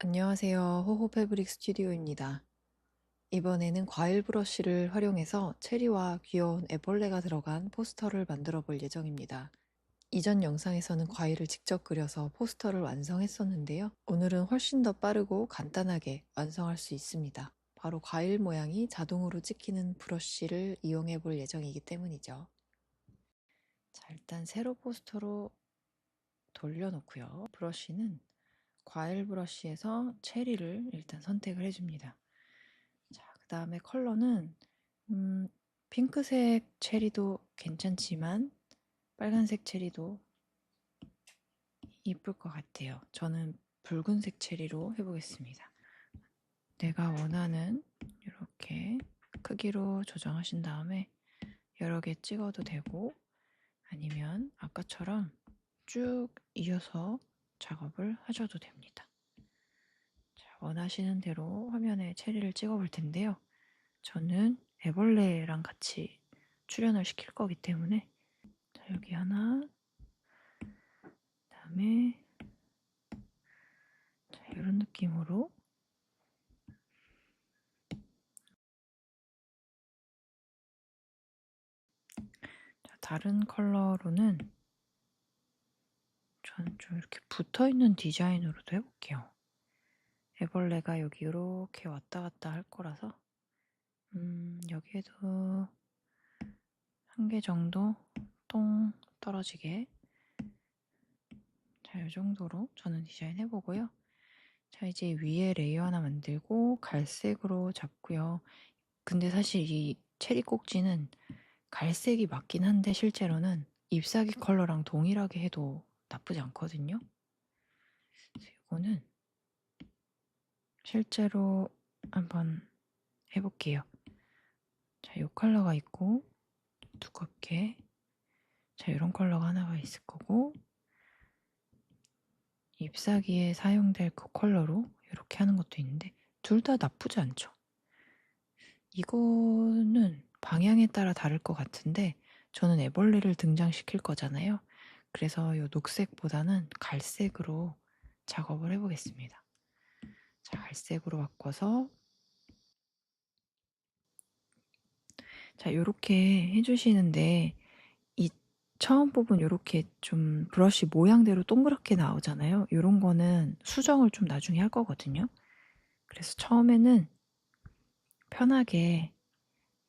안녕하세요. 호호 패브릭 스튜디오입니다. 이번에는 과일 브러쉬를 활용해서 체리와 귀여운 애벌레가 들어간 포스터를 만들어 볼 예정입니다. 이전 영상에서는 과일을 직접 그려서 포스터를 완성했었는데요. 오늘은 훨씬 더 빠르고 간단하게 완성할 수 있습니다. 바로 과일 모양이 자동으로 찍히는 브러쉬를 이용해 볼 예정이기 때문이죠. 자, 일단 세로 포스터로 돌려놓고요. 브러쉬는 과일 브러쉬에서 체리를 일단 선택을 해줍니다. 자, 그 다음에 컬러는 핑크색 체리도 괜찮지만 빨간색 체리도 이쁠 것 같아요. 저는 붉은색 체리로 해보겠습니다. 내가 원하는 이렇게 크기로 조정하신 다음에 여러 개 찍어도 되고 아니면 아까처럼 쭉 이어서 작업을 하셔도 됩니다. 자, 원하시는 대로 화면에 체리를 찍어 볼 텐데요. 저는 애벌레랑 같이 출연을 시킬 거기 때문에 자, 여기 하나, 그다음에 자, 이런 느낌으로 자, 다른 컬러로는 저는 좀 이렇게 붙어있는 디자인으로도 해볼게요. 애벌레가 여기 이렇게 왔다 갔다 할 거라서 여기에도 한 개 정도 똥 떨어지게 자, 이 정도로 저는 디자인 해보고요. 자, 이제 위에 레이어 하나 만들고 갈색으로 잡고요. 근데 사실 이 체리 꼭지는 갈색이 맞긴 한데 실제로는 잎사귀 컬러랑 동일하게 해도 나쁘지 않거든요. 그래서 이거는 실제로 한번 해볼게요. 자, 이 컬러가 있고 두껍게 자, 이런 컬러가 하나가 있을 거고 잎사귀에 사용될 그 컬러로 이렇게 하는 것도 있는데 둘 다 나쁘지 않죠. 이거는 방향에 따라 다를 것 같은데 저는 애벌레를 등장시킬 거잖아요. 그래서 이 녹색보다는 갈색으로 작업을 해보겠습니다. 자, 갈색으로 바꿔서 자, 이렇게 해주시는데 이 처음 부분 이렇게 좀 브러쉬 모양대로 동그랗게 나오잖아요. 이런 거는 수정을 좀 나중에 할 거거든요. 그래서 처음에는 편하게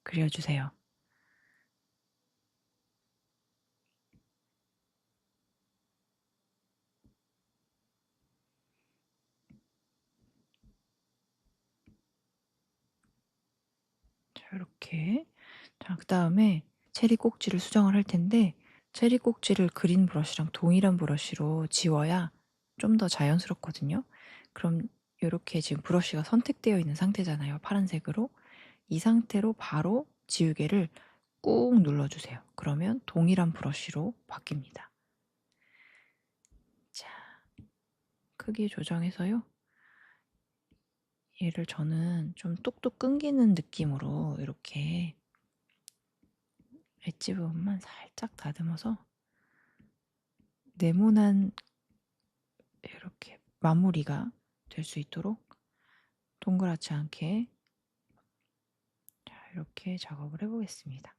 그려주세요. 자, 이렇게. 자, 그 다음에 체리 꼭지를 수정을 할 텐데 체리 꼭지를 그린 브러쉬랑 동일한 브러쉬로 지워야 좀 더 자연스럽거든요. 그럼 이렇게 지금 브러쉬가 선택되어 있는 상태잖아요. 파란색으로. 이 상태로 바로 지우개를 꾹 눌러주세요. 그러면 동일한 브러쉬로 바뀝니다. 자, 크기 조정해서요. 얘를 저는 좀 똑똑 끊기는 느낌으로 이렇게 엣지 부분만 살짝 다듬어서 네모난 이렇게 마무리가 될 수 있도록 동그랗지 않게 자, 이렇게 작업을 해보겠습니다.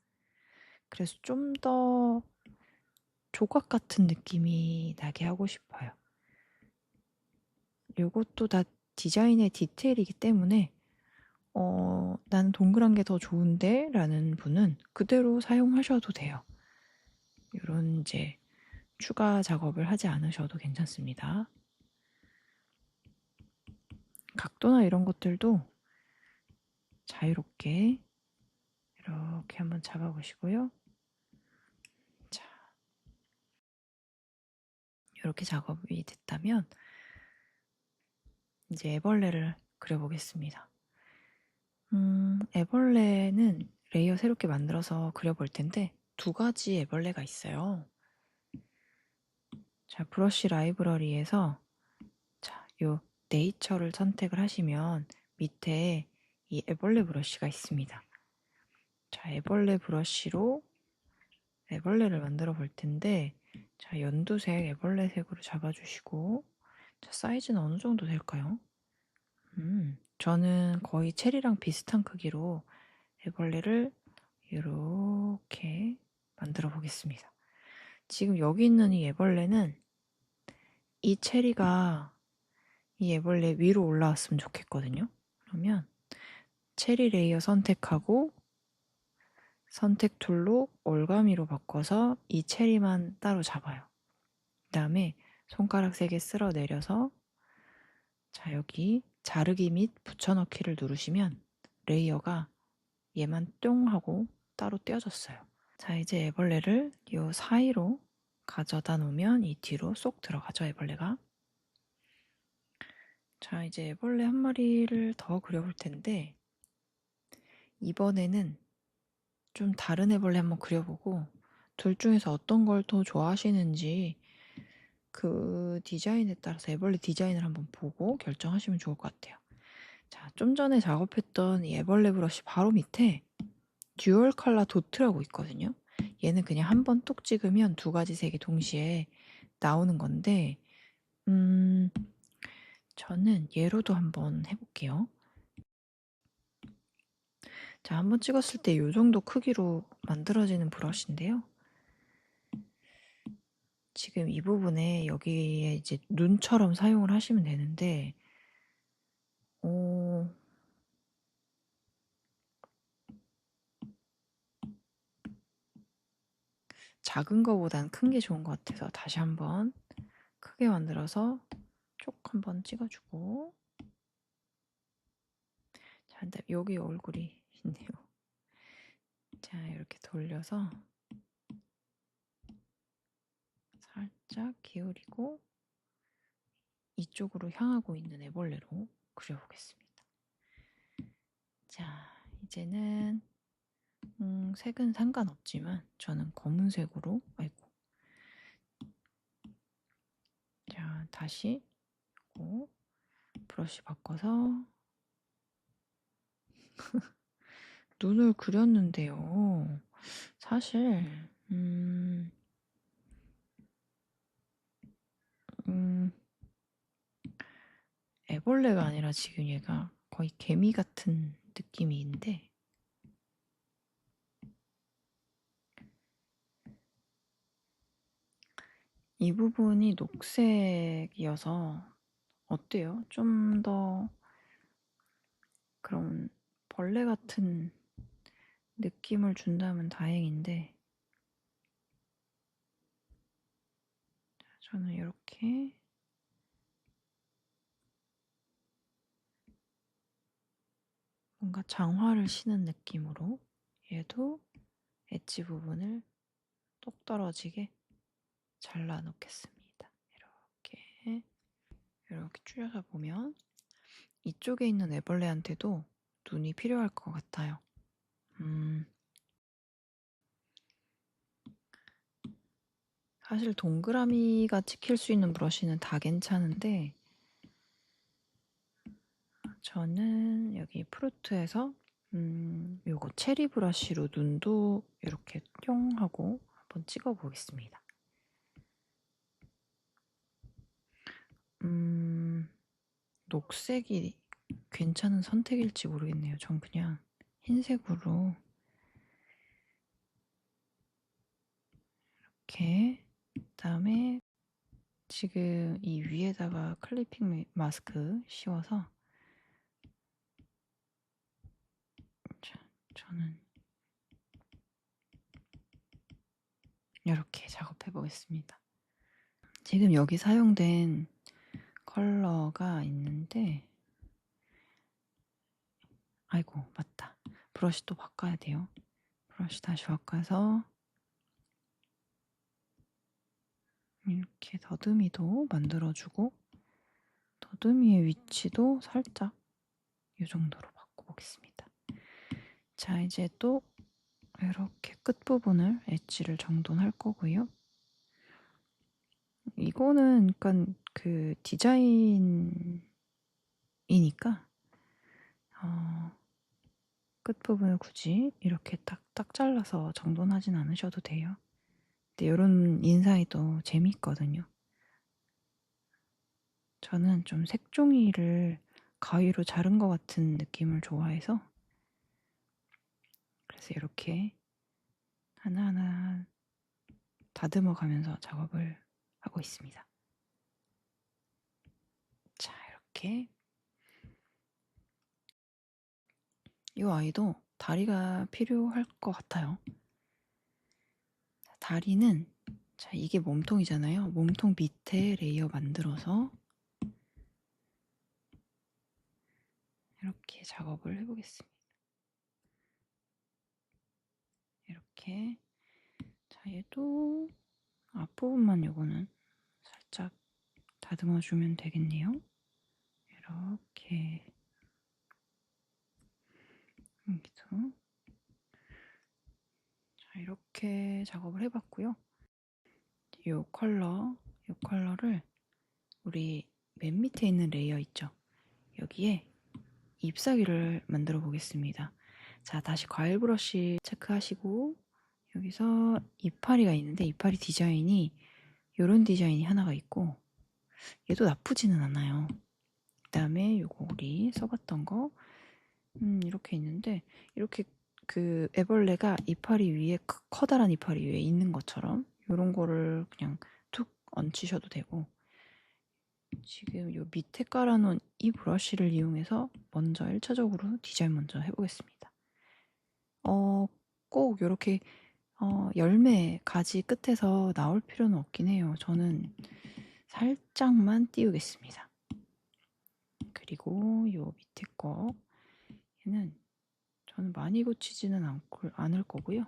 그래서 좀 더 조각 같은 느낌이 나게 하고 싶어요. 이것도 다 디자인의 디테일이기 때문에 나는 동그란 게 더 좋은데 라는 분은 그대로 사용하셔도 돼요. 이런 이제 추가 작업을 하지 않으셔도 괜찮습니다. 각도나 이런 것들도 자유롭게 이렇게 한번 잡아보시고요. 자, 이렇게 작업이 됐다면 이제 애벌레를 그려보겠습니다. 애벌레는 레이어 새롭게 만들어서 그려볼 텐데 두 가지 애벌레가 있어요. 자, 브러쉬 라이브러리에서 자, 요 네이처를 선택을 하시면 밑에 이 애벌레 브러쉬가 있습니다. 자, 애벌레 브러쉬로 애벌레를 만들어 볼 텐데 자, 연두색 애벌레 색으로 잡아주시고 자, 사이즈는 어느 정도 될까요? 저는 거의 체리랑 비슷한 크기로 애벌레를 이렇게 만들어 보겠습니다. 지금 여기 있는 이 애벌레는 이 체리가 이 애벌레 위로 올라왔으면 좋겠거든요. 그러면 체리 레이어 선택하고 선택 툴로 올가미로 바꿔서 이 체리만 따로 잡아요. 그 다음에 손가락 3개 쓸어 내려서 자, 여기 자르기 및 붙여넣기를 누르시면 레이어가 얘만 뿅 하고 따로 떼어졌어요. 자, 이제 애벌레를 이 사이로 가져다 놓으면 이 뒤로 쏙 들어가죠, 애벌레가. 자, 이제 애벌레 한 마리를 더 그려볼 텐데 이번에는 좀 다른 애벌레 한번 그려보고 둘 중에서 어떤 걸 더 좋아하시는지 그 디자인에 따라서 애벌레 디자인을 한번 보고 결정하시면 좋을 것 같아요. 자, 좀 전에 작업했던 이 애벌레 브러쉬 바로 밑에 듀얼 컬러 도트라고 있거든요. 얘는 그냥 한 번 뚝 찍으면 2가지 색이 동시에 나오는 건데 저는 얘로도 한번 해볼게요. 자, 한번 찍었을 때 이 정도 크기로 만들어지는 브러쉬인데요. 지금 이 부분에 여기에 이제 눈처럼 사용을 하시면 되는데 작은 거보단 큰 게 좋은 것 같아서 다시 한번 크게 만들어서 쪽 한번 찍어주고 자, 여기 얼굴이 있네요. 자, 이렇게 돌려서 살짝 기울이고 이쪽으로 향하고 있는 애벌레로 그려보겠습니다. 자, 이제는 색은 상관없지만 저는 검은색으로 자, 다시 브러쉬 바꿔서 눈을 그렸는데요. 사실 애벌레가 아니라 지금 얘가 거의 개미 같은 느낌이 있는데 이 부분이 녹색이어서 어때요? 좀 더 그런 벌레 같은 느낌을 준다면 다행인데 저는 이렇게 뭔가 장화를 신은 느낌으로 얘도 엣지 부분을 똑 떨어지게 잘라 놓겠습니다. 이렇게 줄여서 보면 이쪽에 있는 애벌레한테도 눈이 필요할 것 같아요. 사실 동그라미가 찍힐 수 있는 브러쉬는 다 괜찮은데 저는 여기 프루트에서 요거 체리 브러쉬로 눈도 이렇게 뿅 하고 한번 찍어 보겠습니다. 녹색이 괜찮은 선택일지 모르겠네요. 전 그냥 흰색으로 이렇게 그다음에 지금 이 위에다가 클리핑 마스크 씌워서 자, 저는 이렇게 작업해 보겠습니다. 지금 여기 사용된 컬러가 있는데 아이고 맞다. 브러쉬 또 바꿔야 돼요. 브러쉬 다시 바꿔서 이렇게 더듬이도 만들어주고 더듬이의 위치도 살짝 이 정도로 바꿔보겠습니다. 자, 이제 또 이렇게 끝부분을 엣지를 정돈할 거고요. 이거는 약간 그 디자인이니까 끝부분을 굳이 이렇게 딱딱 잘라서 정돈하진 않으셔도 돼요. 근데 이런 인상이 또 재미있거든요. 저는 좀 색종이를 가위로 자른 것 같은 느낌을 좋아해서 그래서 이렇게 하나하나 다듬어 가면서 작업을 하고 있습니다. 자, 이렇게 이 아이도 다리가 필요할 것 같아요. 다리는 자, 이게 몸통이잖아요. 몸통 밑에 레이어 만들어서 이렇게 작업을 해보겠습니다. 이렇게 자, 얘도 앞부분만 요거는 살짝 다듬어 주면 되겠네요. 이렇게 여기도 자, 이렇게 작업을 해봤고요. 요 컬러를 우리 맨 밑에 있는 레이어 있죠? 여기에 잎사귀를 만들어 보겠습니다. 자, 다시 과일 브러쉬 체크하시고 여기서 이파리가 있는데 이파리 디자인이 요런 디자인이 하나가 있고 얘도 나쁘지는 않아요. 그 다음에 요거 우리 써봤던 거 이렇게 있는데 이렇게 그 애벌레가 이파리 위에 커다란 이파리 위에 있는 것처럼 요런 거를 그냥 툭 얹히셔도 되고 지금 요 밑에 깔아놓은 이 브러쉬를 이용해서 먼저 1차적으로 디자인 먼저 해보겠습니다. 꼭 요렇게 열매 가지 끝에서 나올 필요는 없긴 해요. 저는 살짝만 띄우겠습니다. 그리고 요 밑에 거 얘는 저는 많이 고치지는 않을 거고요.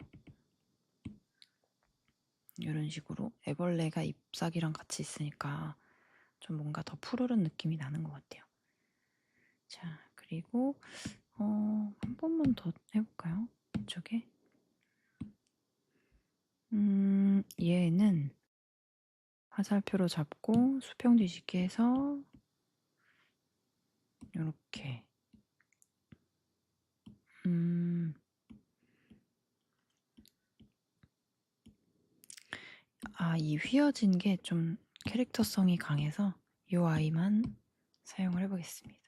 이런 식으로 애벌레가 잎사귀랑 같이 있으니까 좀 뭔가 더 푸르른 느낌이 나는 것 같아요. 자, 그리고 한 번만 더 해볼까요? 이쪽에 얘는 화살표로 잡고 수평 뒤집기 해서 이렇게 이 휘어진 게 좀 캐릭터성이 강해서 이 아이만 사용을 해보겠습니다.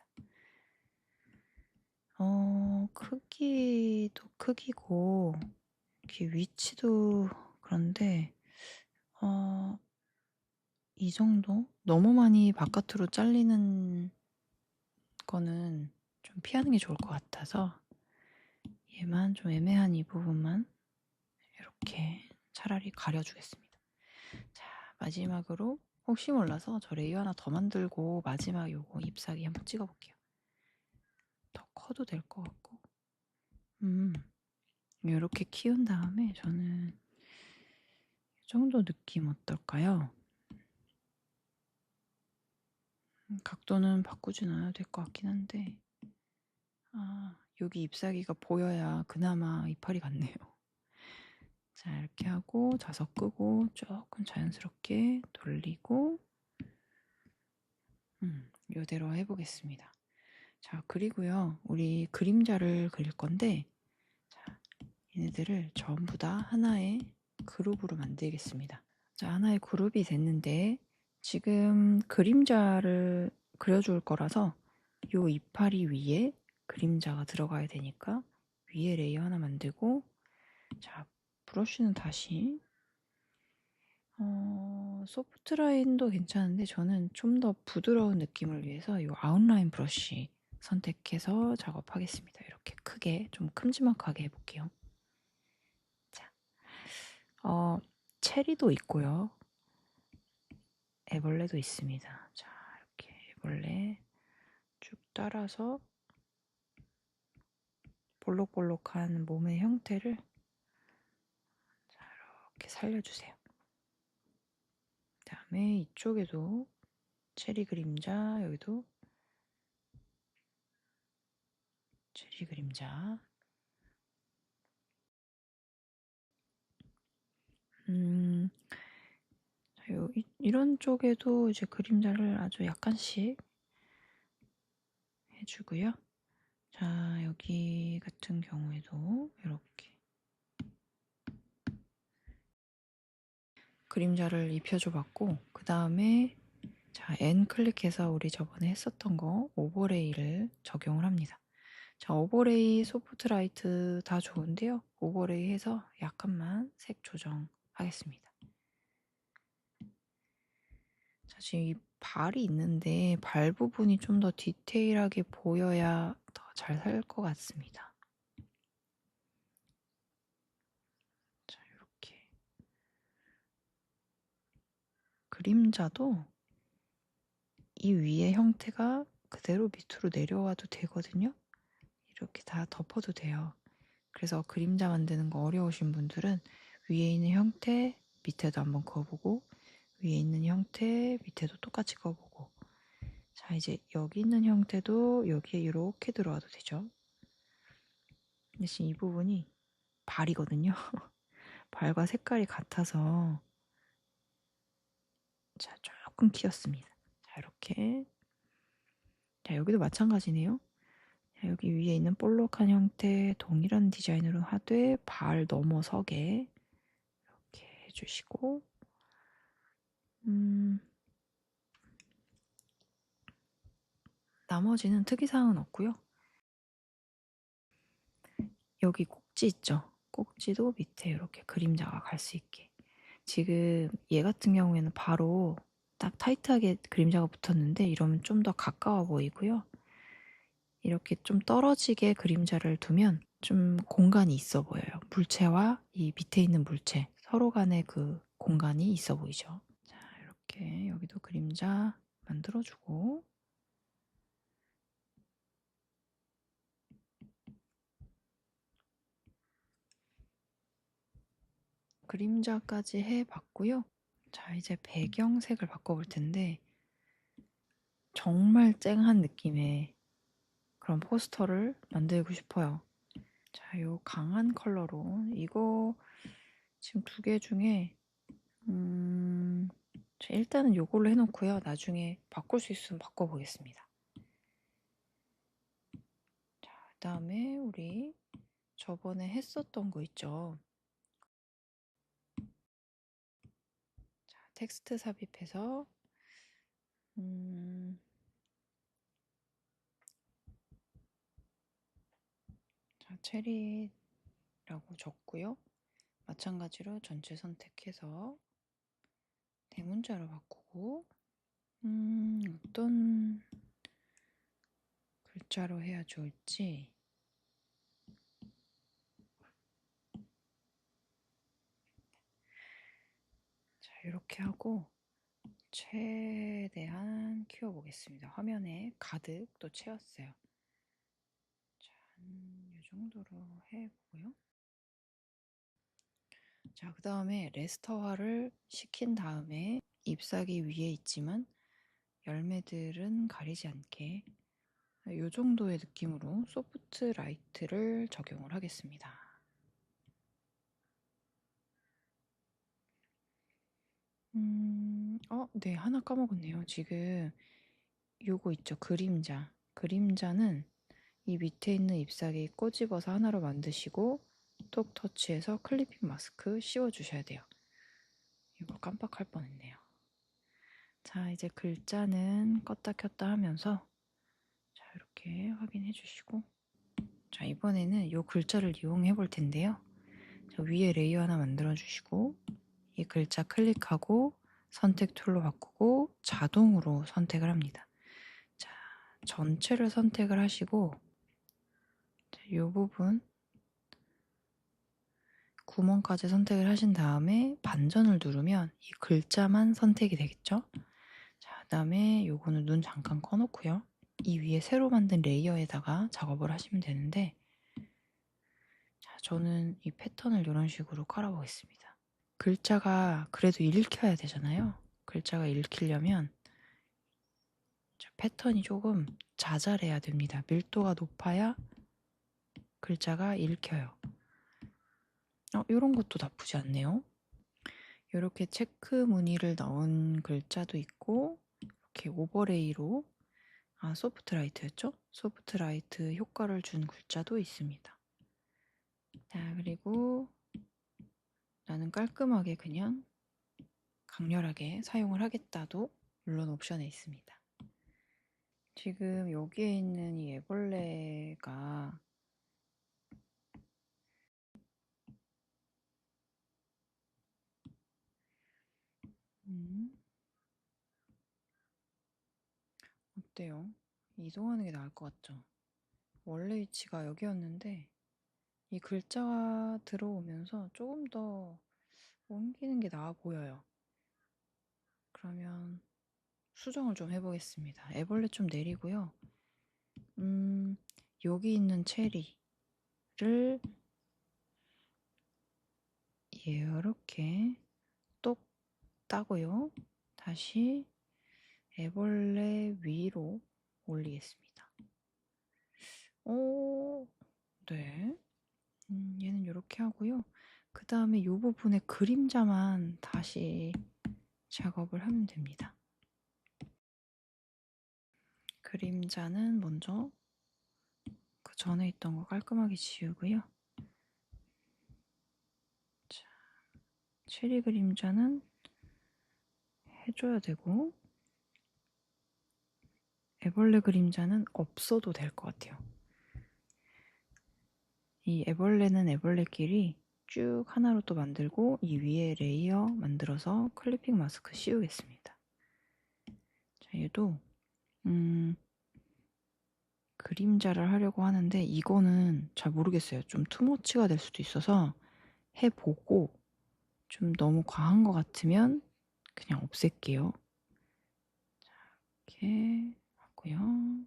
크기도 크기고 이렇게 위치도 그런데 이 정도? 너무 많이 바깥으로 잘리는 거는 좀 피하는 게 좋을 것 같아서 얘만 좀 애매한 이 부분만 이렇게 차라리 가려주겠습니다. 자, 마지막으로 혹시 몰라서 저 레이어 하나 더 만들고 마지막 요거 잎사귀 한번 찍어볼게요. 더 커도 될 것 같고 이렇게 키운 다음에 저는 이 정도 느낌 어떨까요? 각도는 바꾸진 않아도 될 것 같긴 한데 여기 잎사귀가 보여야 그나마 이파리 같네요. 자, 이렇게 하고 자석 끄고 조금 자연스럽게 돌리고 이대로 해보겠습니다. 자, 그리고요 우리 그림자를 그릴 건데 자, 얘네들을 전부 다 하나의 그룹으로 만들겠습니다. 자, 하나의 그룹이 됐는데 지금 그림자를 그려줄 거라서 요 이파리 위에 그림자가 들어가야 되니까 위에 레이어 하나 만들고 자, 브러쉬는 다시 소프트 라인도 괜찮은데 저는 좀 더 부드러운 느낌을 위해서 이 아웃라인 브러쉬 선택해서 작업하겠습니다. 이렇게 크게 좀 큼지막하게 해볼게요. 자, 체리도 있고요. 애벌레도 있습니다. 자, 이렇게 애벌레 쭉 따라서 볼록볼록한 몸의 형태를 자, 이렇게 살려주세요. 다음에 이쪽에도 체리 그림자, 여기도 체리 그림자. 자, 이런 쪽에도 이제 그림자를 아주 약간씩 해주고요. 자, 여기 같은 경우에도 이렇게 그림자를 입혀줘 봤고 그 다음에 자, N 클릭해서 우리 저번에 했었던 거 오버레이를 적용을 합니다. 자, 오버레이, 소프트라이트 다 좋은데요. 오버레이 해서 약간만 색 조정하겠습니다. 자, 지금 이 발이 있는데 발 부분이 좀 더 디테일하게 보여야 더 잘 살 것 같습니다. 자, 이렇게. 그림자도 이 위의 형태가 그대로 밑으로 내려와도 되거든요. 이렇게 다 덮어도 돼요. 그래서 그림자 만드는 거 어려우신 분들은 위에 있는 형태 밑에도 한번 그어보고 위에 있는 형태 밑에도 똑같이 그어보고 자 이제 여기 있는 형태도 여기에 이렇게 들어와도 되죠. 대신 이 부분이 발이거든요. 발과 색깔이 같아서 자 조금 키웠습니다. 자 이렇게 자 여기도 마찬가지네요. 자, 여기 위에 있는 볼록한 형태 동일한 디자인으로 하되 발 넘어서게 이렇게 해주시고 나머지는 특이사항은 없고요. 여기 꼭지 있죠? 꼭지도 밑에 이렇게 그림자가 갈 수 있게 지금 얘 같은 경우에는 바로 딱 타이트하게 그림자가 붙었는데 이러면 좀 더 가까워 보이고요. 이렇게 좀 떨어지게 그림자를 두면 좀 공간이 있어 보여요. 물체와 이 밑에 있는 물체 서로 간의 그 공간이 있어 보이죠. 자, 이렇게 여기도 그림자 만들어주고 그림자까지 해봤고요. 자, 이제 배경색을 바꿔볼 텐데 정말 쨍한 느낌의 그런 포스터를 만들고 싶어요. 자, 요 강한 컬러로 이거 지금 두 개 중에 자, 일단은 요걸로 해놓고요. 나중에 바꿀 수 있으면 바꿔보겠습니다. 자, 그다음에 우리 저번에 했었던 거 있죠. 자, 텍스트 삽입해서 자, 체리라고 적고요. 마찬가지로 전체 선택해서 대문자로 바꾸고 어떤 글자로 해야 좋을지 자 이렇게 하고 최대한 키워보겠습니다. 화면에 가득 또 채웠어요. 자, 이 정도로 해보고요. 자, 그 다음에 레스터화를 시킨 다음에 잎사귀 위에 있지만 열매들은 가리지 않게 이 정도의 느낌으로 소프트 라이트를 적용을 하겠습니다. 네, 하나 까먹었네요. 지금 요거 있죠, 그림자. 그림자는 이 밑에 있는 잎사귀 꼬집어서 하나로 만드시고 톡 터치해서 클리핑 마스크 씌워주셔야 돼요. 이거 깜빡할 뻔했네요. 자, 이제 글자는 껐다 켰다 하면서 자, 이렇게 확인해 주시고 자, 이번에는 이 글자를 이용해 볼 텐데요. 자, 위에 레이어 하나 만들어 주시고 이 글자 클릭하고 선택 툴로 바꾸고 자동으로 선택을 합니다. 자, 전체를 선택을 하시고 이 부분 구멍까지 선택을 하신 다음에 반전을 누르면 이 글자만 선택이 되겠죠? 자, 그 다음에 요거는 눈 잠깐 꺼놓고요. 이 위에 새로 만든 레이어에다가 작업을 하시면 되는데 자, 저는 이 패턴을 이런 식으로 깔아보겠습니다. 글자가 그래도 읽혀야 되잖아요. 글자가 읽히려면 패턴이 조금 자잘해야 됩니다. 밀도가 높아야 글자가 읽혀요. 이런 것도 나쁘지 않네요. 이렇게 체크 무늬를 넣은 글자도 있고 이렇게 오버레이로 소프트라이트였죠? 소프트라이트 효과를 준 글자도 있습니다. 자, 그리고 나는 깔끔하게 그냥 강렬하게 사용을 하겠다도 물론 옵션에 있습니다. 지금 여기에 있는 이 애벌레가 어때요? 이동하는 게 나을 것 같죠? 원래 위치가 여기였는데 이 글자가 들어오면서 조금 더 옮기는 게 나아 보여요. 그러면 수정을 좀 해보겠습니다. 애벌레 좀 내리고요. 여기 있는 체리를 이렇게 똑 따고요. 다시 애벌레 위로 올리겠습니다. 오, 네. 얘는 이렇게 하고요. 그 다음에 이 부분에 그림자만 다시 작업을 하면 됩니다. 그림자는 먼저 그 전에 있던 거 깔끔하게 지우고요. 자, 체리 그림자는 해줘야 되고 애벌레 그림자는 없어도 될 것 같아요. 이 애벌레는 애벌레끼리 쭉 하나로 또 만들고 이 위에 레이어 만들어서 클리핑 마스크 씌우겠습니다. 자, 얘도 그림자를 하려고 하는데 이거는 잘 모르겠어요. 좀 투머치가 될 수도 있어서 해보고 좀 너무 과한 것 같으면 그냥 없앨게요. 자, 이렇게 하고요.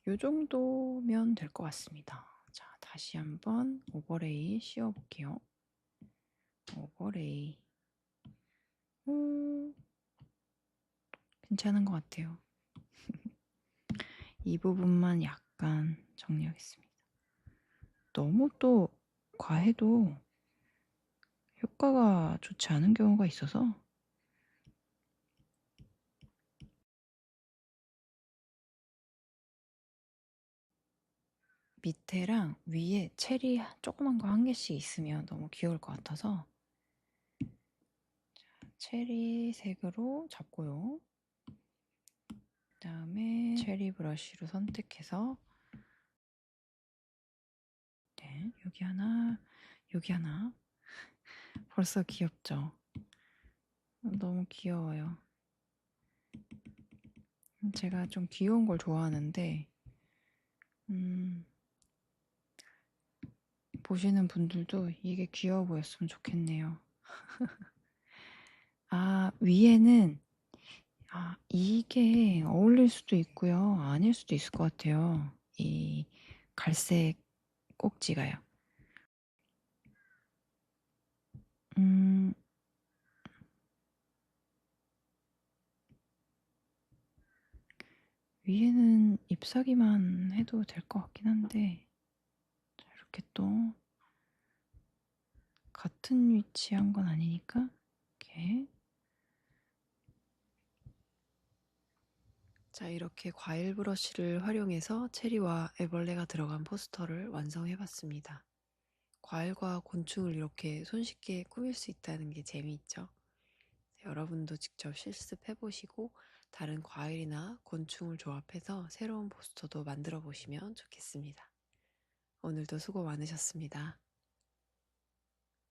요 정도면 될 것 같습니다. 자, 다시 한번 오버레이 씌워볼게요. 오버레이. 괜찮은 것 같아요. 이 부분만 약간 정리하겠습니다. 너무 또 과해도 효과가 좋지 않은 경우가 있어서 밑에랑 위에 체리 조그만 거 한 개씩 있으면 너무 귀여울 것 같아서 체리 색으로 잡고요. 그 다음에 체리 브러쉬로 선택해서 네, 여기 하나, 여기 하나. 벌써 귀엽죠? 너무 귀여워요. 제가 좀 귀여운 걸 좋아하는데 보시는 분들도 이게 귀여워 보였으면 좋겠네요. 아, 위에는 이게 어울릴 수도 있고요. 아닐 수도 있을 것 같아요. 이 갈색 꼭지가요. 위에는 잎사귀만 해도 될 것 같긴 한데 자, 이렇게 또 같은 위치한 건 아니니까 이렇게 자, 이렇게 과일 브러쉬를 활용해서 체리와 애벌레가 들어간 포스터를 완성해봤습니다. 과일과 곤충을 이렇게 손쉽게 꾸밀 수 있다는 게 재미있죠. 여러분도 직접 실습해보시고 다른 과일이나 곤충을 조합해서 새로운 포스터도 만들어 보시면 좋겠습니다. 오늘도 수고 많으셨습니다.